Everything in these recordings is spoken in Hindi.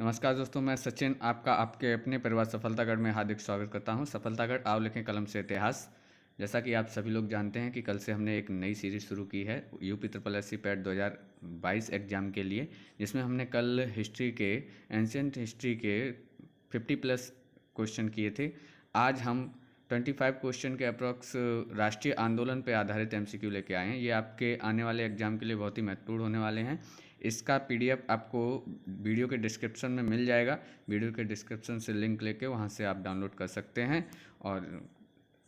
नमस्कार दोस्तों, मैं सचिन आपका आपके अपने परिवार सफलतागढ़ में हार्दिक स्वागत करता हूं। सफलतागढ़ आओ लिखें कलम से इतिहास। जैसा कि आप सभी लोग जानते हैं कि कल से हमने एक नई सीरीज़ शुरू की है UP triple S C PET 2022 exam के लिए, जिसमें हमने कल हिस्ट्री के एंशियंट हिस्ट्री के 50+ क्वेश्चन किए थे। आज हम 25 क्वेश्चन के अप्रॉक्स राष्ट्रीय आंदोलन पर आधारित एमसीक्यू लेके आए हैं। ये आपके आने वाले एग्ज़ाम के लिए बहुत ही महत्वपूर्ण होने वाले हैं। इसका पीडीएफ आपको वीडियो के डिस्क्रिप्शन में मिल जाएगा। वीडियो के डिस्क्रिप्शन से लिंक लेके वहाँ से आप डाउनलोड कर सकते हैं और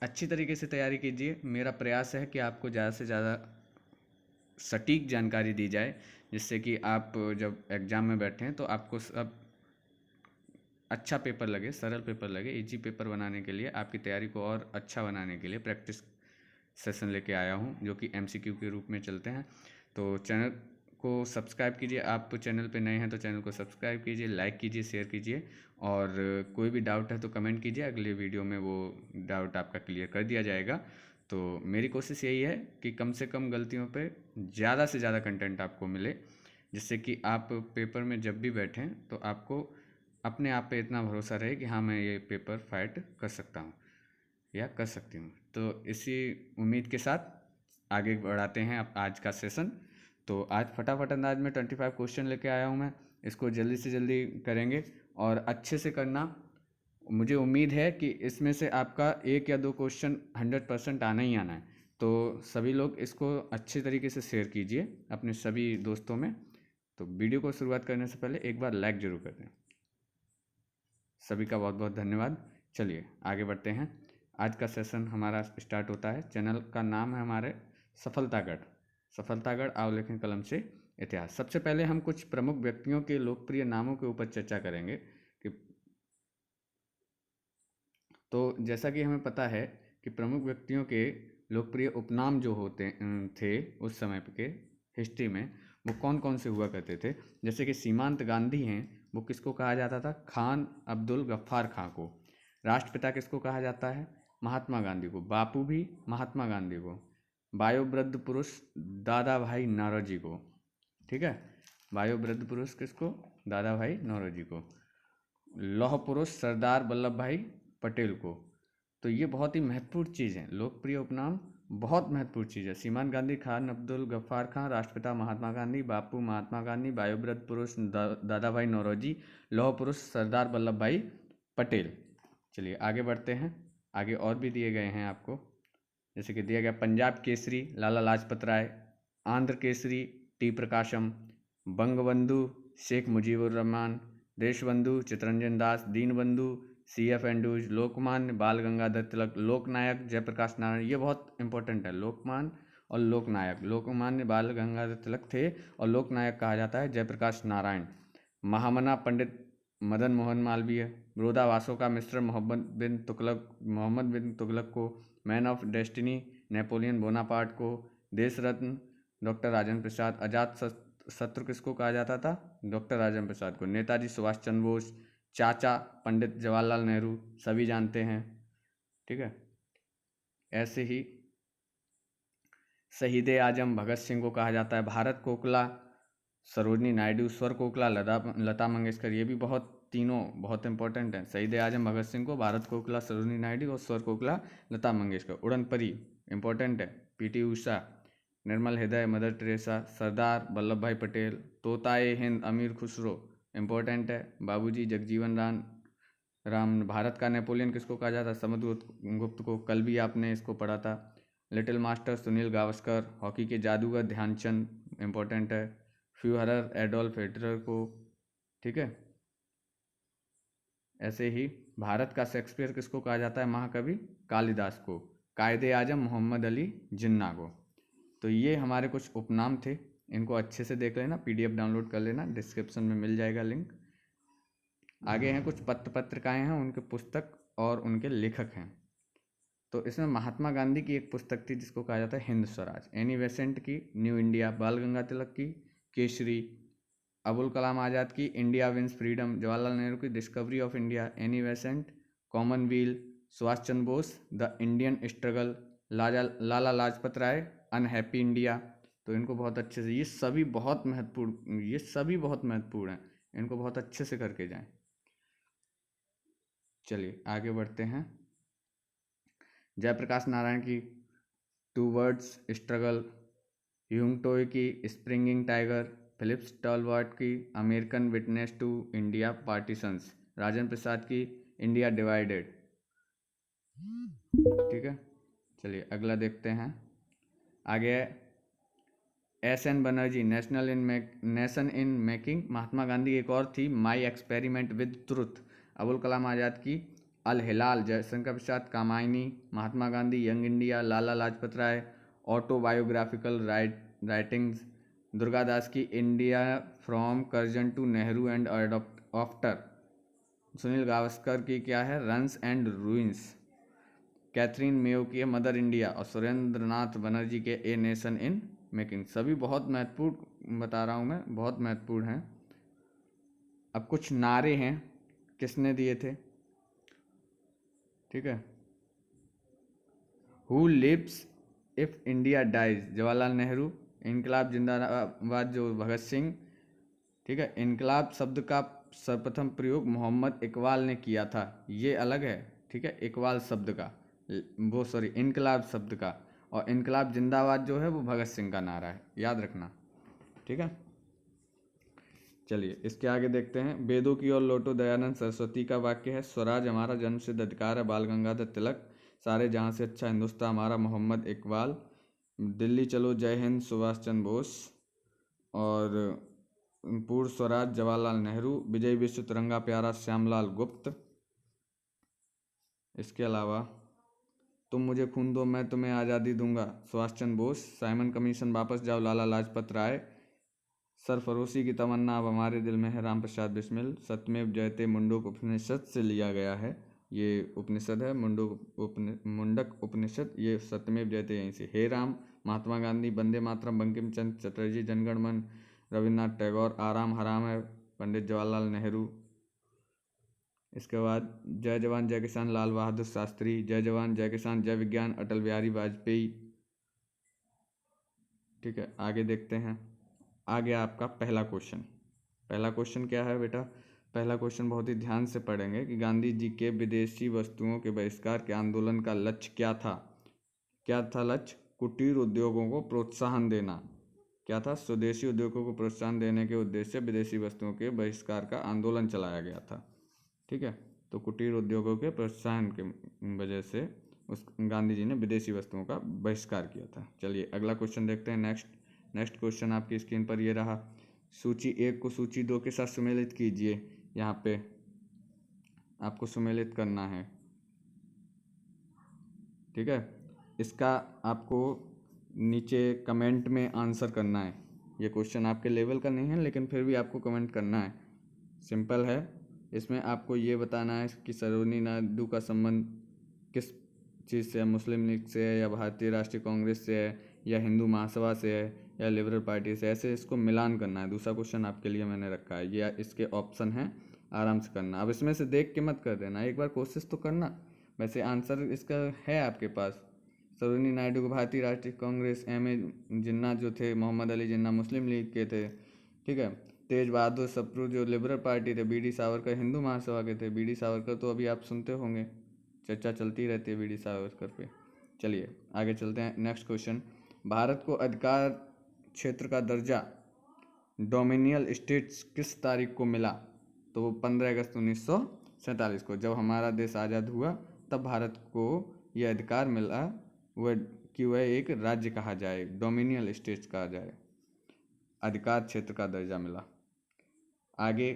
अच्छी तरीके से तैयारी कीजिए। मेरा प्रयास है कि आपको ज़्यादा से ज़्यादा सटीक जानकारी दी जाए, जिससे कि आप जब एग्ज़ाम में बैठें तो आपको सब अच्छा पेपर लगे, सरल पेपर लगे। इजी पेपर बनाने के लिए, आपकी तैयारी को और अच्छा बनाने के लिए प्रैक्टिस सेशन लेके आया हूँ, जो कि एमसीक्यू के रूप में चलते हैं। तो चैनल को सब्सक्राइब कीजिए। आप चैनल पे नए हैं तो चैनल को सब्सक्राइब कीजिए, लाइक कीजिए, शेयर कीजिए और कोई भी डाउट है तो कमेंट कीजिए। अगले वीडियो में वो डाउट आपका क्लियर कर दिया जाएगा। तो मेरी कोशिश यही है कि कम से कम गलतियों पे ज़्यादा से ज़्यादा कंटेंट आपको मिले, जिससे कि आप पेपर में जब भी बैठें तो आपको अपने आप पे इतना भरोसा रहे कि हाँ, मैं ये पेपर फाइट कर सकता हूँ या कर सकती हूँ। तो इसी उम्मीद के साथ आगे बढ़ाते हैं अब आज का सेशन। तो आज फटाफट अंदाज में 25 क्वेश्चन लेके आया हूँ मैं। इसको जल्दी से जल्दी करेंगे और अच्छे से करना। मुझे उम्मीद है कि इसमें से आपका एक या दो क्वेश्चन 100% आना ही आना है। तो सभी लोग इसको अच्छे तरीके से शेयर कीजिए अपने सभी दोस्तों में। तो वीडियो को शुरुआत करने से पहले एक बार लाइक ज़रूर कर दें। सभी का बहुत बहुत धन्यवाद। चलिए आगे बढ़ते हैं। आज का सेशन हमारा स्टार्ट होता है। चैनल का नाम है हमारे सफलतागढ़ आओ लिखें कलम से इतिहास। सबसे पहले हम कुछ प्रमुख व्यक्तियों के लोकप्रिय नामों के ऊपर चर्चा करेंगे कि तो जैसा कि हमें पता है कि प्रमुख व्यक्तियों के लोकप्रिय उपनाम जो होते थे उस समय के हिस्ट्री में, वो कौन कौन से हुआ करते थे। जैसे कि सीमांत गांधी हैं, वो किसको कहा जाता था? खान अब्दुल गफ्फार खां को। राष्ट्रपिता किसको कहा जाता है? महात्मा गांधी को। बापू भी महात्मा गांधी को। वायोवृद्ध पुरुष दादा भाई नौरोजी को। ठीक है, वायोवृद्ध पुरुष किसको? दादा भाई नौरोजी को। लौह पुरुष सरदार वल्लभ भाई पटेल को। तो ये बहुत ही महत्वपूर्ण चीज़ है। लोकप्रिय उपनाम बहुत महत्वपूर्ण चीज़ है। सीमांत गांधी, खान अब्दुल गफ्फार खां, राष्ट्रपिता महात्मा गांधी, बापू महात्मा गांधी, वायुव्रत पुरुष दादा भाई नौरोजी, लौह पुरुष सरदार वल्लभ भाई पटेल। चलिए आगे बढ़ते हैं। आगे और भी दिए गए हैं आपको, जैसे कि दिया गया पंजाब केसरी लाला लाजपत राय, आंध्र केसरी टी प्रकाशम, बंगबंधु शेख मुजीबुर रहमान, देशबंधु चित्तरंजन दास, दीनबंधु CF एंड्रूज, लोकमान्य बाल गंगाधर तिलक, लोकनायक जयप्रकाश नारायण। ये बहुत इंपॉर्टेंट है, लोकमान्य और लोकनायक। लोकमान्य बाल गंगाधर तिलक थे और लोकनायक कहा जाता है जयप्रकाश नारायण। महामना पंडित मदन मोहन मालवीय, विरोधाभासों का मिस्र मोहम्मद बिन तुगलक को, man of destiny Napoleon Bonaparte को, देश रत्न डॉक्टर राजेंद्र प्रसाद। अजात शत्रु किसको कहा जाता था? डॉक्टर राजेंद्र प्रसाद को। नेताजी सुभाष चंद्र बोस, चाचा पंडित जवाहरलाल नेहरू, सभी जानते हैं। ठीक है, ऐसे ही शहीद आजम भगत सिंह को कहा जाता है। भारत कोकला सरोजनी नायडू, स्वर कोकला लता मंगेशकर। ये भी तीनों बहुत इंपॉर्टेंट हैं। शहीद आजम भगत सिंह को, भारत कोकला सरोजनी नायडू और स्वर कोकला लता मंगेशकर। उड़न परी इंपॉर्टेंट है। PT उषा, निर्मल हृदय मदर टेरेसा, सरदार वल्लभ भाई पटेल, तोताए हिंद अमीर खुसरो इम्पोर्टेंट है। बाबूजी जगजीवन राम। भारत का नेपोलियन किसको कहा जाता है? समुद्रगुप्त को। कल भी आपने इसको पढ़ा था। Little master Sunil Gavaskar, hockey के जादूगर ध्यानचंद इम्पोर्टेंट है। फ्यूहरर एडोल्फ हिटलर को। ठीक है, ऐसे ही भारत का शेक्सपियर किसको कहा जाता है? महाकवि कालिदास को। कायदे आजम मोहम्मद अली जिन्ना को। तो ये हमारे कुछ उपनाम थे, इनको अच्छे से देख लेना, PDF डाउनलोड कर लेना, डिस्क्रिप्शन में मिल जाएगा लिंक। आगे हैं कुछ पत्रिकाएं हैं, उनके पुस्तक और उनके लेखक हैं। तो इसमें महात्मा गांधी की एक पुस्तक थी जिसको कहा जाता है हिंद स्वराज। एनी बेसेंट की न्यू इंडिया, बाल गंगाधर तिलक की केसरी, अबुल कलाम आज़ाद की India wins freedom, Jawaharlal Nehru की discovery of India, Annie Besant commonwealth, Subhash Chandra Bose the Indian struggle, Lala Lajpat Rai unhappy India. तो इनको बहुत अच्छे से, ये सभी बहुत महत्वपूर्ण हैं। इनको बहुत अच्छे से करके जाएं। चलिए आगे बढ़ते हैं। जयप्रकाश नारायण की टूवर्ड्स स्ट्रगल, ह्यूंग टोय की स्प्रिंगिंग टाइगर, फिलिप्स टॉलबॉट की American witness to India partitions, Rajendra Prasad की इंडिया डिवाइडेड। ठीक है, चलिए अगला देखते हैं। आगे S N. Banerjee nation in making, Mahatma Gandhi की एक और थी my experiment with truth, Abul Kalam Azad की Al Hilal, Jaishankar Prasad Kamayani, Mahatma Gandhi young India, Lala Lajpat Rai autobiographical writings, Durgadas की India from Curzon to Nehru and after, Sunil Gavaskar की क्या है runs and ruins, Katherine Mayo की है मदर इंडिया, और सुरेंद्र नाथ बनर्जी के ए नेशन इन मेकिंग। सभी बहुत महत्वपूर्ण बता रहा हूँ मैं, बहुत महत्वपूर्ण हैं। अब कुछ नारे हैं किसने दिए थे, ठीक है। Who lives if India dies, Jawaharlal Nehru. इनकलाब जिंदाबाद जो भगत सिंह, ठीक है। इनकलाब शब्द का सर्वप्रथम प्रयोग मोहम्मद इकबाल ने किया था, ये अलग है, ठीक है। इकबाल शब्द का वो सॉरी इनकलाब शब्द का, और इनकलाब जिंदाबाद जो है वो भगत सिंह का नारा है, याद रखना, ठीक है। चलिए इसके आगे देखते हैं। वेदों की ओर लौटो दयानंद सरस्वती का वाक्य है स्वराज हमारा जन्मसिद्ध अधिकार है, बाल गंगाधर तिलक। सारे जहाँ से अच्छा हिंदुस्तान हमारा, मोहम्मद इकबाल। दिल्ली चलो जय हिंद, सुभाष चंद्र बोस। और पूर्ण स्वराज जवाहरलाल नेहरू। विजय विश्व तिरंगा प्यारा, श्यामलाल गुप्त। इसके अलावा तुम मुझे खून दो मैं तुम्हें आज़ादी दूंगा, सुभाष चंद्र बोस। साइमन कमीशन वापस जाओ, लाला लाजपत राय। सरफरोशी की तमन्ना अब हमारे दिल में है, राम प्रसाद बिस्मिल। सत्यमेव जयते मुंडक उपनिषद से लिया गया है, ये उपनिषद है मुंडक उपनिषद, ये सत्यमेव जयते यहीं से। हे राम, महात्मा गांधी। वंदे मातरम, बंकिम चंद्र चटर्जी। जनगण मन, रविन्द्रनाथ टैगोर। आराम हराम है, पंडित जवाहरलाल नेहरू। इसके बाद जय जवान जय किसान, लाल बहादुर शास्त्री। जय जवान जय किसान जय विज्ञान, अटल बिहारी वाजपेयी। ठीक है, आगे देखते हैं। आगे आपका पहला क्वेश्चन क्या है बेटा। पहला क्वेश्चन बहुत ही ध्यान से पढ़ेंगे कि गांधी जी के विदेशी वस्तुओं के बहिष्कार के आंदोलन का लक्ष्य क्या था। क्या था लक्ष्य? कुटीर उद्योगों को प्रोत्साहन देना। क्या था? स्वदेशी उद्योगों को प्रोत्साहन देने के उद्देश्य से विदेशी वस्तुओं के बहिष्कार का आंदोलन चलाया गया था, ठीक है। तो कुटीर उद्योगों के प्रोत्साहन के वजह से उस गांधी जी ने विदेशी वस्तुओं का बहिष्कार किया था। चलिए अगला क्वेश्चन देखते हैं। नेक्स्ट क्वेश्चन आपकी स्क्रीन पर ये रहा। सूची 1 को सूची 2 के साथ सुमेलित कीजिए। यहाँ पे आपको सुमेलित करना है, ठीक है। इसका आपको नीचे कमेंट में आंसर करना है। ये क्वेश्चन आपके लेवल का नहीं है, लेकिन फिर भी आपको कमेंट करना है, सिंपल है। इसमें आपको ये बताना है कि सरोजिनी नायडू का संबंध किस चीज़ से है, मुस्लिम लीग से है, या भारतीय राष्ट्रीय कांग्रेस से है, या हिंदू महासभा से है, या लिबरल पार्टी से। ऐसे इसको मिलान करना है। दूसरा क्वेश्चन आपके लिए मैंने रखा है, ये इसके ऑप्शन हैं, आराम से करना। अब इसमें से देख के मत कर देना, एक बार कोशिश तो करना। वैसे आंसर इसका है आपके पास। सरोजिनी नायडू को भारतीय राष्ट्रीय कांग्रेस, M.A. जिन्ना जो थे, मोहम्मद अली जिन्ना मुस्लिम लीग के थे, ठीक है। तेज बहादुर सप्रू जो लिबरल पार्टी थे, B.D. सावरकर हिंदू महासभा के थे। B.D. सावरकर तो अभी आप सुनते होंगे, चर्चा चलती रहती है B.D. सावरकर पे। चलिए आगे चलते हैं। नेक्स्ट क्वेश्चन, भारत को अधिकार क्षेत्र का दर्जा डोमिनियल स्टेट्स किस तारीख को मिला? तो वो 15 अगस्त 1947 को, जब हमारा देश आज़ाद हुआ तब भारत को यह अधिकार मिला वह कि वह एक राज्य कहा जाए, डोमिनियल स्टेट्स कहा जाए, अधिकार क्षेत्र का दर्जा मिला। आगे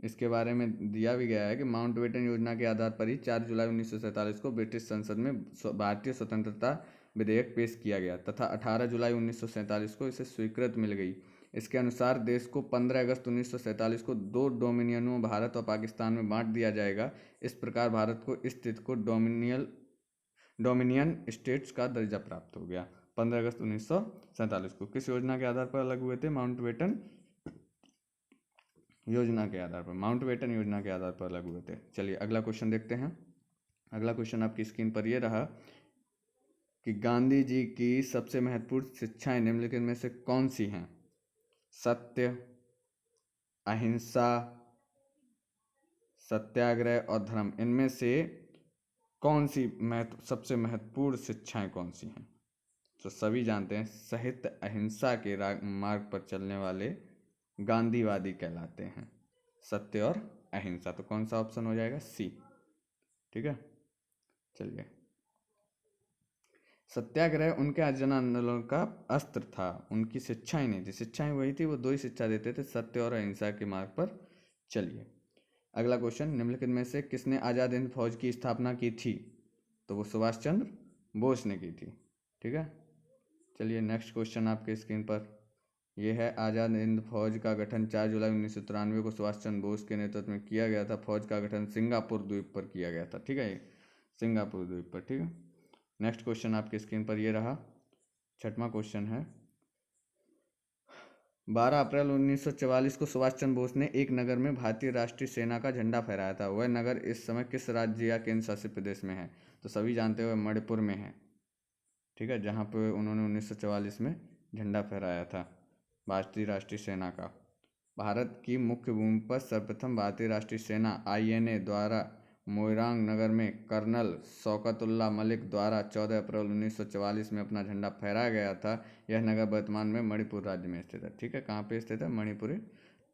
इसके बारे में दिया भी गया है कि माउंटबेटन योजना के आधार पर ही 4 जुलाई 1947 को ब्रिटिश संसद में भारतीय स्वतंत्रता विधेयक पेश किया गया तथा 18 जुलाई 1947 को इसे स्वीकृति मिल गई। इसके अनुसार देश को 15 अगस्त 1947 को 2 डोमिनियनों भारत और पाकिस्तान में बांट दिया जाएगा। इस प्रकार भारत को इस स्थिति को डोमिनियन स्टेट्स का दर्जा प्राप्त हो गया 15 अगस्त 1947 को। किस योजना के आधार पर अलग हुए थे? माउंटबेटन योजना के आधार पर, माउंटबेटन योजना के आधार पर अलग हुए थे। चलिए अगला क्वेश्चन देखते हैं। अगला क्वेश्चन आपकी स्क्रीन पर यह रहा कि गांधी जी की सबसे महत्वपूर्ण शिक्षाएं निम्नलिखित में से कौन सी हैं? सत्य, अहिंसा, सत्याग्रह और धर्म, इनमें से कौन सी सबसे महत्वपूर्ण शिक्षाएं कौन सी हैं? तो सभी जानते हैं साहित्य अहिंसा के मार्ग पर चलने वाले गांधीवादी कहलाते हैं। सत्य और अहिंसा, तो कौन सा ऑप्शन हो जाएगा? सी। ठीक है, चलिए। सत्याग्रह उनके जन आंदोलन का अस्त्र था, उनकी शिक्षाएं नहीं थी। शिक्षाएं वही थी, वो दो ही शिक्षा देते थे, सत्य और अहिंसा के मार्ग पर चलिए। अगला क्वेश्चन, निम्नलिखित में से किसने आज़ाद हिंद फौज की स्थापना की थी? तो वो सुभाष चंद्र बोस ने की थी। ठीक है, चलिए नेक्स्ट क्वेश्चन आपके स्क्रीन पर ये है। आज़ाद हिंद फौज का गठन 4 जुलाई 1993 को सुभाष चंद्र बोस के नेतृत्व में किया गया था। फौज का गठन सिंगापुर द्वीप पर किया गया था। ठीक है, ये सिंगापुर द्वीप पर। ठीक है, नेक्स्ट क्वेश्चन आपकी स्क्रीन पर ये रहा, छठवां क्वेश्चन है। 12 अप्रैल 1944 को सुभाष चंद्र बोस ने एक नगर में भारतीय राष्ट्रीय सेना का झंडा फहराया था। वह नगर इस समय किस राज्य या केंद्र शासित प्रदेश में है? तो सभी जानते हुए मणिपुर में है। ठीक है, जहाँ पे उन्होंने 1944 में झंडा फहराया था भारतीय राष्ट्रीय सेना का। भारत की मुख्य भूमि पर सर्वप्रथम भारतीय राष्ट्रीय सेना INA द्वारा मोइरांग नगर में कर्नल शौकतुल्लाह मलिक द्वारा 14 अप्रैल 1944 में अपना झंडा फहराया गया था। यह नगर वर्तमान में मणिपुर राज्य में स्थित है। ठीक है, कहाँ पे स्थित है?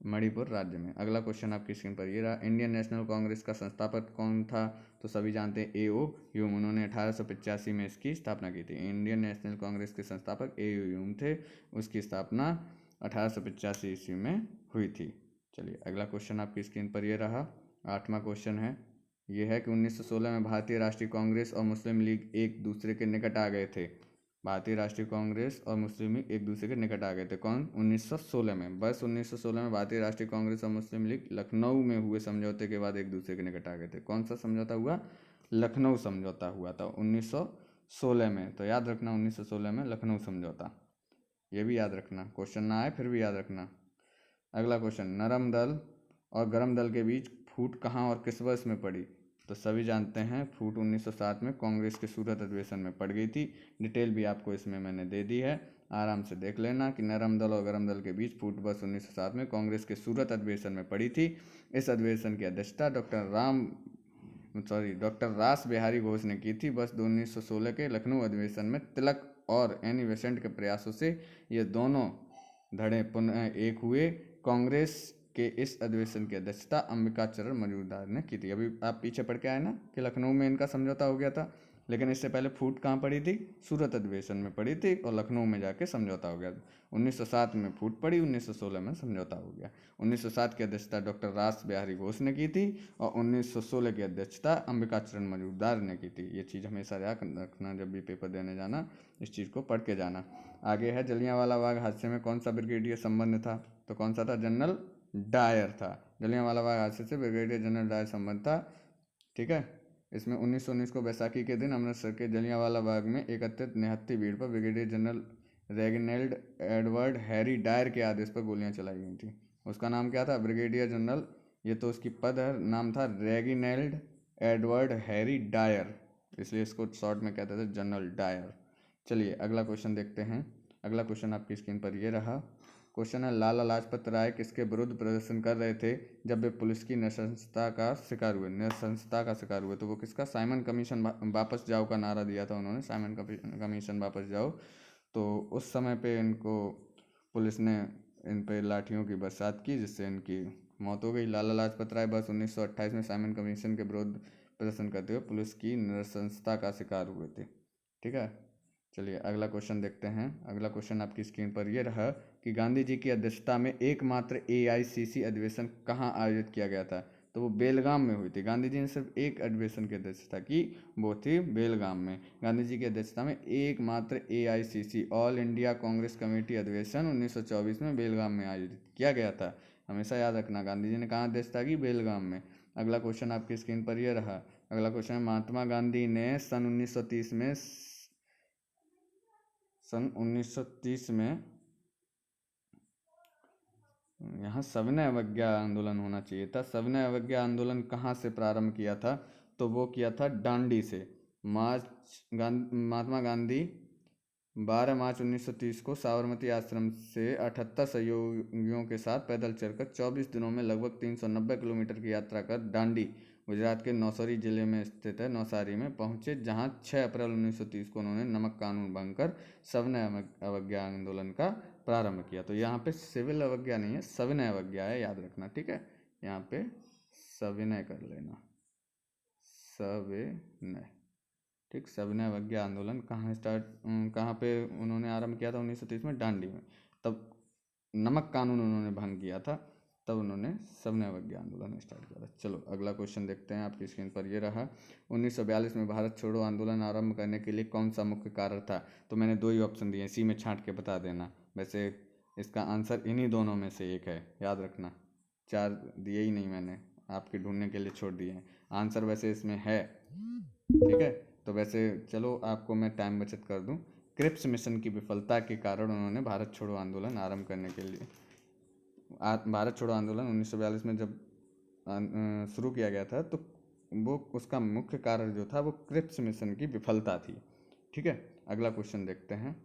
मणिपुर राज्य में। अगला क्वेश्चन आपकी स्क्रीन पर ये रहा, इंडियन नेशनल कांग्रेस का संस्थापक कौन था? तो सभी जानते हैं AO ह्यूम, उन्होंने 1885 में इसकी स्थापना की थी। इंडियन नेशनल कांग्रेस के संस्थापक AO ह्यूम थे, उसकी स्थापना 1885 ईस्वी में हुई थी। चलिए अगला क्वेश्चन आपकी स्क्रीन पर ये रहा, आठवां क्वेश्चन है। यह है कि 1916 में भारतीय राष्ट्रीय कांग्रेस और मुस्लिम लीग एक दूसरे के निकट आ गए थे। भारतीय राष्ट्रीय कांग्रेस और मुस्लिम लीग एक दूसरे के निकट आ गए थे। कौन? 1916 में। बस 1916 में भारतीय राष्ट्रीय कांग्रेस और मुस्लिम लीग लखनऊ में हुए समझौते के बाद एक दूसरे के निकट आ गए थे। कौन सा समझौता हुआ? लखनऊ समझौता हुआ था 1916 में। तो याद रखना 1916 में लखनऊ समझौता, ये भी याद रखना, क्वेश्चन ना आए फिर भी याद रखना। अगला क्वेश्चन, नरम दल और गरम दल के बीच फूट कहाँ और किस वर्ष में पड़ी? तो सभी जानते हैं फूट 1907 में कांग्रेस के सूरत अधिवेशन में पड़ गई थी। डिटेल भी आपको इसमें मैंने दे दी है, आराम से देख लेना कि नरम दल और गरम दल के बीच फूट वर्ष 1907 में कांग्रेस के सूरत अधिवेशन में पड़ी थी। इस अधिवेशन की अध्यक्षता डॉक्टर रास बिहारी घोष ने की थी। वर्ष 1916 के लखनऊ अधिवेशन में तिलक और एनी बेसेंट के प्रयासों से ये दोनों धड़े पुनः एक हुए। कांग्रेस के इस अधिवेशन की अध्यक्षता अंबिका चरण मजूमदार ने की थी। अभी आप पीछे पढ़ के आए ना कि लखनऊ में इनका समझौता हो गया था, लेकिन इससे पहले फूट कहाँ पड़ी थी? सूरत अधिवेशन में पड़ी थी और लखनऊ में जाके समझौता हो गया। 1907 में फूट पड़ी, 1916 में समझौता हो गया। 1907 की अध्यक्षता डॉक्टर रास बिहारी घोष ने की थी और 1916 की अध्यक्षता अंबिका चरण मजूमदार ने की थी। ये चीज़ हमेशा याद रखना, जब भी पेपर देने जाना इस चीज़ को पढ़ के जाना। आगे है, जलियांवाला बाग हादसे में कौन सा ब्रिगेडियर संबंध था? तो कौन सा था? जनरल डायर था। जलियांवाला बाग हादसे से ब्रिगेडियर जनरल डायर संबंध था। ठीक है, इसमें 1919 को बैसाखी के दिन अमृतसर के जलियांवाला बाग में एकत्रित निहत्थी भीड़ पर brigadier general Reginald Edward Harry Dyer के आदेश पर गोलियां चलाई गई थी। उसका नाम क्या था? ब्रिगेडियर जनरल, ये तो उसकी पद है, नाम था रेगिनेल्ड एडवर्ड हैरी डायर, इसलिए इसको शॉर्ट में कहते थे जनरल डायर। चलिए अगला क्वेश्चन देखते हैं। अगला क्वेश्चन आपकी स्क्रीन पर ये रहा, क्वेश्चन है, लाला लाजपत राय किसके विरुद्ध प्रदर्शन कर रहे थे जब वे पुलिस की नृशंसता का शिकार हुए? तो वो किसका? साइमन कमीशन वापस जाओ का नारा दिया था उन्होंने, साइमन कमीशन वापस जाओ। तो उस समय पे इनको पुलिस ने इन पे लाठियों की बरसात की, जिससे इनकी मौत हो गई। लाला लाजपत राय वर्ष 1928 में साइमन कमीशन के विरुद्ध प्रदर्शन करते हुए पुलिस की नृशंसता का शिकार हुए थे। ठीक है, चलिए अगला क्वेश्चन देखते हैं। अगला क्वेश्चन आपकी स्क्रीन पर यह रहा कि गांधी जी की अध्यक्षता में एकमात्र AICC अधिवेशन कहाँ आयोजित किया गया था? तो वो बेलगाम में हुई थी। गांधी जी ने सिर्फ एक अधिवेशन की अध्यक्षता की, वो थी बेलगाम में। गांधी जी की अध्यक्षता में एकमात्र AICC all India Congress committee अधिवेशन 1924 में बेलगाम में आयोजित किया गया था। हमेशा याद रखना, गांधी जी ने कहाँ अध्यक्षता की? बेलगाम में। अगला क्वेश्चन आपकी स्क्रीन पर यह रहा। अगला क्वेश्चन है, महात्मा गांधी ने सन 1930 में यहाँ सविनय अवज्ञा आंदोलन होना चाहिए था। सविनय अवज्ञा आंदोलन कहाँ से प्रारंभ किया था? तो वो किया था डांडी से। महात्मा गांधी 12 मार्च 1930 को साबरमती आश्रम से 78 सहयोगियों के साथ पैदल चलकर 24 दिनों में लगभग 390 किलोमीटर की यात्रा कर दांडी गुजरात के नौसारी जिले में स्थित है नौसारी में पहुंचे, जहां 6 अप्रैल 1930 को उन्होंने नमक कानून भंग कर सविनय अवज्ञा आंदोलन का प्रारंभ किया। तो यहाँ पे सिविल अवज्ञा नहीं है, सविनय अवज्ञा है, याद रखना, ठीक है। यहाँ पे सविनय कर लेना, सविनय, ठीक। सविनय अवज्ञा आंदोलन कहाँ पे उन्होंने आरंभ किया था 1930 में? दांडी में। तब नमक कानून उन्होंने भंग किया था, तब उन्होंने सविनय अवज्ञा आंदोलन स्टार्ट किया था। चलो अगला क्वेश्चन देखते हैं, आपकी स्क्रीन पर ये रहा। 1942 में भारत छोड़ो आंदोलन आरंभ करने के लिए कौन सा मुख्य कारण था? तो मैंने 2 ही ऑप्शन दिए, इसी में छांट के बता देना। वैसे इसका आंसर इन्हीं दोनों में से एक है, याद रखना। 4 दिए ही नहीं मैंने, आपके ढूंढने के लिए छोड़ दिए हैं। आंसर वैसे इसमें है, ठीक है। तो वैसे चलो आपको मैं टाइम बचत कर दूं। क्रिप्स मिशन की विफलता के कारण उन्होंने भारत छोड़ो आंदोलन आरंभ करने के लिए भारत छोड़ो आंदोलन 1942 में जब शुरू किया गया था, तो वो उसका मुख्य कारण जो था वो क्रिप्स मिशन की विफलता थी, ठीक है। अगला क्वेश्चन देखते हैं,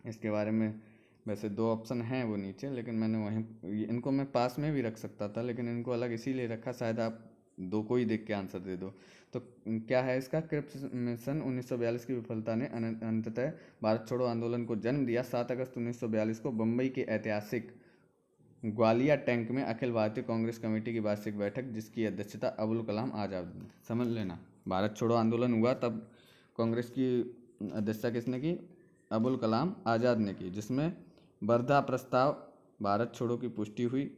इसके बारे में वैसे 2 ऑप्शन हैं वो नीचे, लेकिन मैंने वहीं इनको मैं पास में भी रख सकता था, लेकिन इनको अलग इसीलिए रखा शायद आप 2 को ही देख के आंसर दे दो। तो क्या है इसका? क्रिप्स मिशन 1942 की विफलता ने अंततः भारत छोड़ो आंदोलन को जन्म दिया। 7 अगस्त 1942 को बम्बई के ऐतिहासिक ग्वालिया टैंक में अखिल भारतीय कांग्रेस कमेटी की वार्षिक बैठक, जिसकी अध्यक्षता अबुल कलाम आज़ाद ने, समझ लेना, भारत छोड़ो आंदोलन हुआ तब कांग्रेस की अध्यक्षता किसने की? अबुल कलाम आज़ाद ने की, जिसमें वर्धा प्रस्ताव भारत छोड़ो की पुष्टि हुई।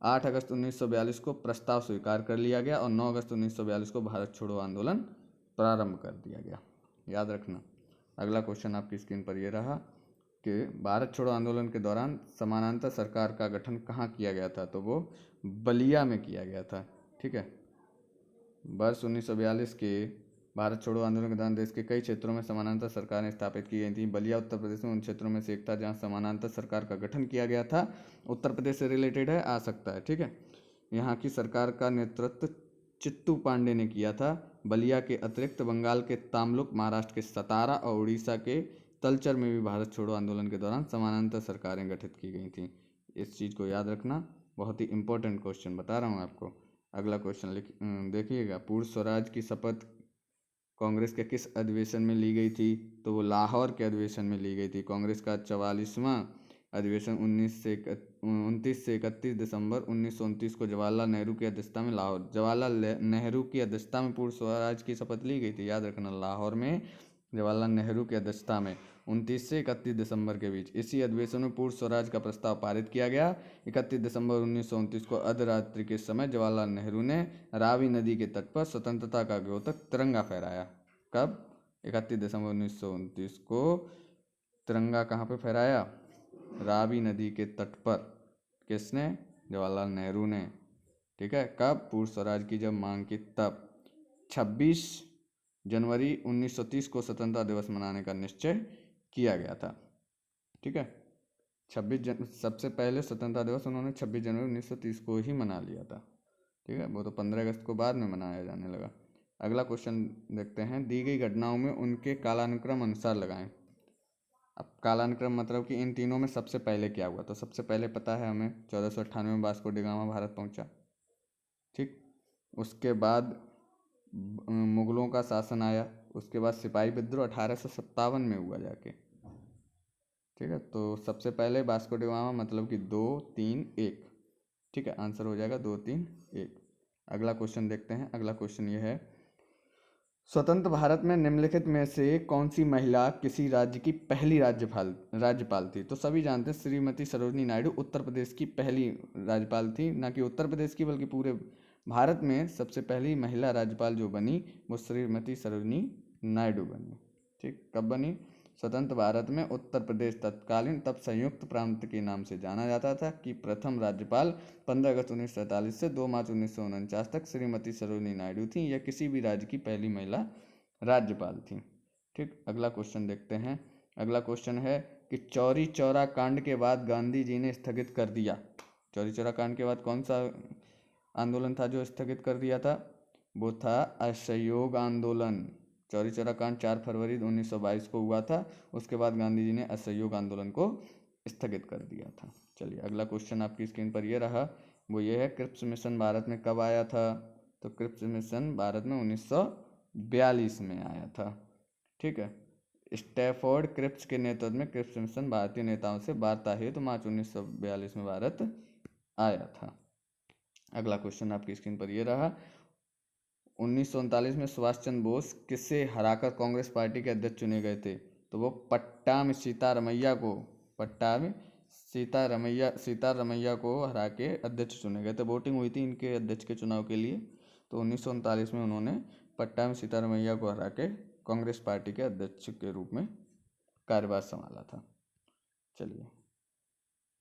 8 अगस्त 1942 को प्रस्ताव स्वीकार कर लिया गया और 9 अगस्त 1942 को भारत छोड़ो आंदोलन प्रारंभ कर दिया गया, याद रखना। अगला क्वेश्चन आपकी स्क्रीन पर यह रहा कि भारत छोड़ो आंदोलन के दौरान समानांतर सरकार का गठन कहाँ किया गया था? तो वो बलिया में किया गया था, ठीक है। वर्ष 1942 के भारत छोड़ो आंदोलन के दौरान देश के कई क्षेत्रों में समानांतर सरकारें स्थापित की गई थी। बलिया उत्तर प्रदेश में उन क्षेत्रों में से एक था जहां समानांतर सरकार का गठन किया गया था। उत्तर प्रदेश से रिलेटेड है, आ सकता है, ठीक है। यहाँ की सरकार का नेतृत्व चित्तू पांडे ने किया था। बलिया के अतिरिक्त बंगाल के तामलुक, महाराष्ट्र के सतारा और उड़ीसा के तलचर में भी भारत छोड़ो आंदोलन के दौरान समानांतर सरकारें गठित की गई थीं। इस चीज़ को याद रखना, बहुत ही इंपॉर्टेंट क्वेश्चन बता रहा हूँ आपको। अगला क्वेश्चन देखिएगा, पूर्ण स्वराज की शपथ कांग्रेस के किस अधिवेशन में ली गई थी? तो वो लाहौर के अधिवेशन में ली गई थी। कांग्रेस का 44वां अधिवेशन 29 से 31 दिसंबर 1929 को जवाहरलाल नेहरू की अध्यक्षता में जवाहरलाल नेहरू की अध्यक्षता में पूर्ण स्वराज की शपथ ली गई थी, याद रखना, लाहौर में जवाहरलाल नेहरू की अध्यक्षता में 29 से 31 दिसंबर के बीच। इसी अधिवेशन में पूर्ण स्वराज का प्रस्ताव पारित किया गया। 31 दिसंबर 1929 को अर्धरात्रि के समय जवाहरलाल नेहरू ने रावी नदी के तट पर स्वतंत्रता का द्योतक तिरंगा फहराया। कब? 31 दिसंबर 1929 को तिरंगा कहाँ पे फहराया? रावी नदी के तट पर। किसने? जवाहरलाल नेहरू ने, ठीक है। कब? पूर्ण स्वराज की जब मांग की तब। 26 जनवरी 1930 को स्वतंत्रता दिवस मनाने का निश्चय किया गया था, ठीक है। सबसे पहले स्वतंत्रता दिवस उन्होंने 26 जनवरी 1930 को ही मना लिया था, ठीक है। वो तो 15 अगस्त को बाद में मनाया जाने लगा। अगला क्वेश्चन देखते हैं, दी गई घटनाओं में उनके कालानुक्रम अनुसार लगाएं। अब कालानुक्रम मतलब कि इन तीनों में सबसे पहले क्या हुआ? तो सबसे पहले पता है हमें 1498 में वास्को डी गामा भारत पहुंचा, ठीक। उसके बाद मुगलों का शासन आया। उसके बाद सिपाही विद्रोह 1857 में हुआ जाके, ठीक है। तो सबसे पहले वास्को डी गामा मतलब कि 2 3 1, ठीक है। आंसर हो जाएगा 2 3 1। अगला क्वेश्चन देखते हैं। अगला क्वेश्चन ये है, स्वतंत्र भारत में निम्नलिखित में से कौन सी महिला किसी राज्य की पहली राज्यपाल थी? तो सभी जानते हैं श्रीमती सरोजिनी नायडू उत्तर प्रदेश की पहली राज्यपाल थी। ना कि उत्तर प्रदेश की बल्कि पूरे भारत में सबसे पहली महिला राज्यपाल जो बनी वो श्रीमती सरोजिनी नायडू बनी, ठीक। कब बनी? स्वतंत्र भारत में उत्तर प्रदेश तत्कालीन तब संयुक्त प्रांत के नाम से जाना जाता था कि प्रथम राज्यपाल 15 अगस्त 1947 से 2 मार्च 1949 तक श्रीमती सरोजिनी नायडू थी। यह किसी भी राज्य की पहली महिला राज्यपाल थी, ठीक। अगला क्वेश्चन देखते हैं। अगला क्वेश्चन है कि चौरी चौरा कांड के बाद गांधी जी ने स्थगित कर दिया। चौरी चौरा कांड के बाद कौन सा आंदोलन था जो स्थगित कर दिया था? वो था असहयोग आंदोलन, चौरी चौरा कांड 4 फरवरी 1922 को हुआ था। उसके बाद गांधी जी ने असहयोग आंदोलन को स्थगित कर दिया था। चलिए अगला क्वेश्चन आपकी स्क्रीन पर ये रहा, वो ये है क्रिप्स मिशन भारत में कब आया था। तो क्रिप्स मिशन भारत में 1942 में आया था। ठीक है, स्टैफोर्ड क्रिप्स के नेतृत्व में क्रिप्स मिशन भारतीय नेताओं से वार्ता हेतु मार्च 1942 में भारत आया था। अगला क्वेश्चन आपकी स्क्रीन पर ये रहा, 1939 में सुभाष चंद्र बोस किसे हराकर कांग्रेस पार्टी के अध्यक्ष चुने गए थे। तो वो पट्टामी सीतारमैया को हरा के अध्यक्ष चुने गए थे। वोटिंग हुई थी इनके अध्यक्ष के चुनाव के लिए। तो 1939 में उन्होंने पट्टामी सीतारमैया को हरा के कांग्रेस पार्टी के अध्यक्ष के रूप में कार्यभार संभाला था। चलिए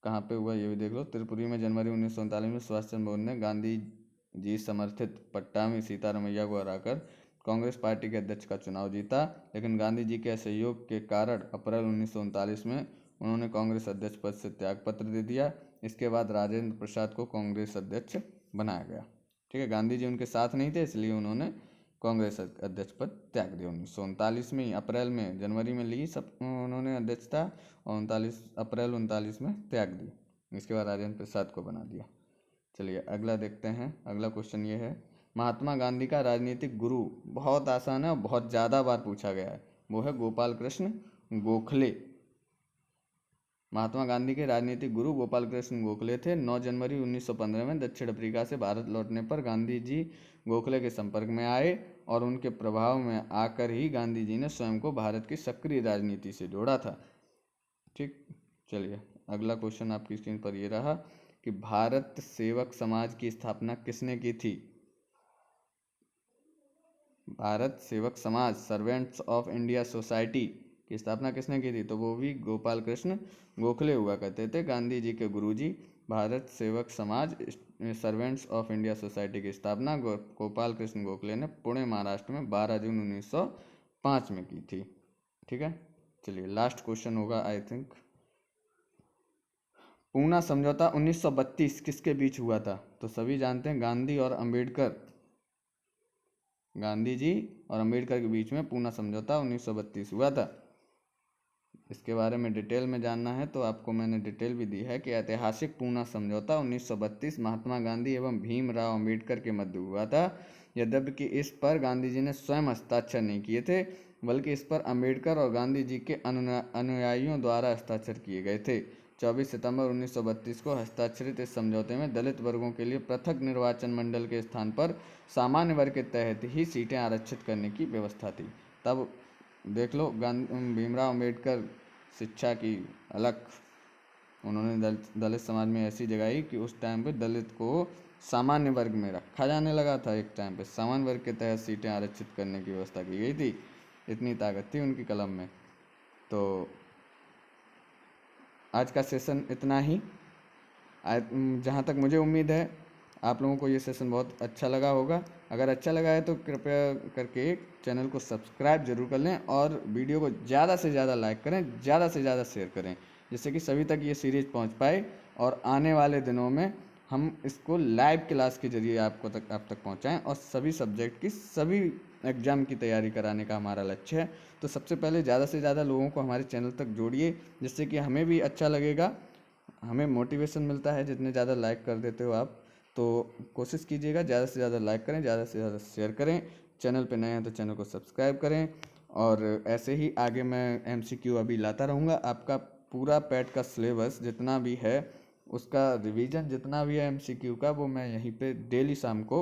कहाँ पे हुआ ये भी देख लो। त्रिपुरी में जनवरी 1939 में सुभाष चंद्र बोस ने गांधी जी समर्थित पट्टामी सीतारमैया को हराकर कांग्रेस पार्टी के अध्यक्ष का चुनाव जीता, लेकिन गांधी जी के असहयोग के कारण अप्रैल 1939 में उन्होंने कांग्रेस अध्यक्ष पद से त्यागपत्र दे दिया। इसके बाद राजेंद्र प्रसाद को कांग्रेस अध्यक्ष बनाया गया। ठीक है, गांधी जी उनके साथ नहीं थे, इसलिए उन्होंने कांग्रेस अध्यक्ष पद त्याग दिया 1939 में। अप्रैल में, जनवरी में ली सब उन्होंने अध्यक्षता और अप्रैल 1939 में त्याग दी। इसके बाद राजेंद्र प्रसाद को बना दिया। चलिए अगला देखते हैं। अगला क्वेश्चन ये है, महात्मा गांधी का राजनीतिक गुरु, बहुत आसान है और बहुत ज़्यादा बार पूछा गया है, वो है गोपाल कृष्ण गोखले। महात्मा गांधी के राजनीतिक गुरु गोपाल कृष्ण गोखले थे। 9 जनवरी 1915 में दक्षिण अफ्रीका से भारत लौटने पर गांधी जी गोखले के संपर्क में आए और उनके प्रभाव में आकर ही गांधी जी ने स्वयं को भारत की सक्रिय राजनीति से जोड़ा था। ठीक, चलिए अगला क्वेश्चन आपकी स्क्रीन पर ये रहा कि भारत सेवक समाज की स्थापना किसने की थी। भारत सेवक समाज, सर्वेंट्स ऑफ इंडिया सोसाइटी की स्थापना किसने की थी। तो वो भी गोपाल कृष्ण गोखले हुआ करते थे। गांधी जी के गुरुजी भारत सेवक समाज सर्वेंट्स ऑफ इंडिया सोसाइटी की स्थापना गोपाल कृष्ण गोखले ने पुणे महाराष्ट्र में 12 जून 1905 में की थी। ठीक है, चलिए लास्ट क्वेश्चन होगा आई थिंक, पूना समझौता 1932 किसके बीच हुआ था। तो सभी जानते हैं गांधी और अंबेडकर, गांधी जी और अंबेडकर के बीच में पूना समझौता 1932 हुआ था। इसके बारे में डिटेल में जानना है तो आपको मैंने डिटेल भी दी है कि ऐतिहासिक पूना समझौता 1932 महात्मा गांधी एवं भीमराव अंबेडकर के मध्य हुआ था। यद्यपि कि इस पर गांधी जी ने स्वयं हस्ताक्षर नहीं किए थे, बल्कि इस पर अंबेडकर और गांधी जी के अनुयायियों द्वारा हस्ताक्षर किए गए थे। 24 सितंबर 1932 को हस्ताक्षरित इस समझौते में दलित वर्गों के लिए पृथक निर्वाचन मंडल के स्थान पर सामान्य वर्ग के तहत ही सीटें आरक्षित करने की व्यवस्था थी। तब देख लो, भीमराव अंबेडकर शिक्षा की अलग उन्होंने दलित समाज में ऐसी जगाई कि उस टाइम पे दलित को सामान्य वर्ग में रखा जाने लगा था। एक टाइम पे सामान्य वर्ग के तहत सीटें आरक्षित करने की व्यवस्था की गई थी। इतनी ताकत थी उनकी कलम में। तो आज का सेशन इतना ही। जहाँ तक मुझे उम्मीद है आप लोगों को ये सेशन बहुत अच्छा लगा होगा। अगर अच्छा लगा है तो कृपया करके चैनल को सब्सक्राइब जरूर कर लें और वीडियो को ज़्यादा से ज़्यादा लाइक करें, ज़्यादा से ज़्यादा शेयर करें, जिससे कि सभी तक ये सीरीज़ पहुंच पाए और आने वाले दिनों में हम इसको लाइव क्लास के जरिए आप तक पहुंचाएं और सभी सब्जेक्ट की सभी एग्ज़ाम की तैयारी कराने का हमारा लक्ष्य है। तो सबसे पहले ज़्यादा से ज़्यादा लोगों को हमारे चैनल तक जोड़िए, जिससे कि हमें भी अच्छा लगेगा, हमें मोटिवेशन मिलता है जितने ज़्यादा लाइक कर देते हो आप। तो कोशिश कीजिएगा ज़्यादा से ज़्यादा लाइक करें, ज़्यादा से ज़्यादा शेयर करें। चैनल पे नए हैं तो चैनल को सब्सक्राइब करें और ऐसे ही आगे मैं MCQ अभी लाता रहूँगा। आपका पूरा पैट का सिलेबस जितना भी है, उसका रिवीजन जितना भी है MCQ का, वो मैं यहीं पे डेली शाम को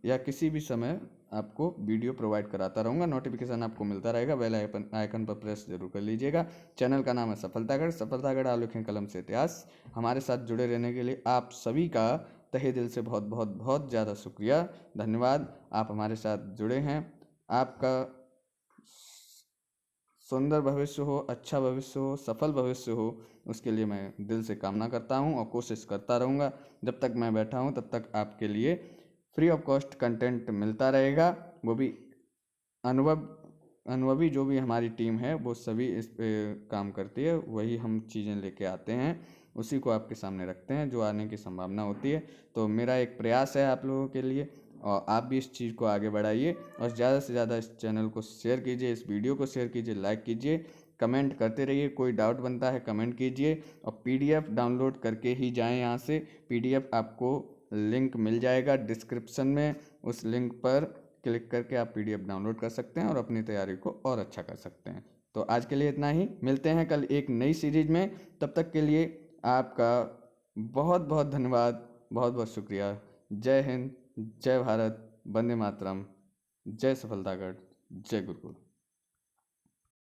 या किसी भी समय आपको वीडियो प्रोवाइड कराता रहूँगा। नोटिफिकेशन आपको मिलता रहेगा। बेल आइकन पर प्रेस जरूर कर लीजिएगा। चैनल का नाम है सफलतागढ़ आलेखन कलम से इतिहास। हमारे साथ जुड़े रहने के लिए आप सभी का तहे दिल से बहुत बहुत बहुत ज़्यादा शुक्रिया, धन्यवाद। आप हमारे साथ जुड़े हैं। आपका सुंदर भविष्य हो, अच्छा भविष्य हो, सफल भविष्य हो, उसके लिए मैं दिल से कामना करता हूँ और कोशिश करता रहूँगा। जब तक मैं बैठा हूँ तब तक आपके लिए फ्री ऑफ कॉस्ट कंटेंट मिलता रहेगा। वो भी अनुभवी जो भी हमारी टीम है वो सभी इस पे काम करती है, वही हम चीज़ें लेके आते हैं, उसी को आपके सामने रखते हैं जो आने की संभावना होती है। तो मेरा एक प्रयास है आप लोगों के लिए, और आप भी इस चीज़ को आगे बढ़ाइए और ज़्यादा से ज़्यादा इस चैनल को शेयर कीजिए, इस वीडियो को शेयर कीजिए, लाइक कीजिए, कमेंट करते रहिए। कोई डाउट बनता है कमेंट कीजिए और पीडीएफ डाउनलोड करके ही जाएं यहाँ से। पीडीएफ आपको लिंक मिल जाएगा डिस्क्रिप्शन में, उस लिंक पर क्लिक करके आप पीडीएफ डाउनलोड कर सकते हैं और अपनी तैयारी को और अच्छा कर सकते हैं। तो आज के लिए इतना ही, मिलते हैं कल एक नई सीरीज में। तब तक के लिए आपका बहुत बहुत धन्यवाद, बहुत बहुत शुक्रिया। जय हिंद, जय भारत, वंदे मातरम, जय सफलतागढ़, जय गुरुकुल।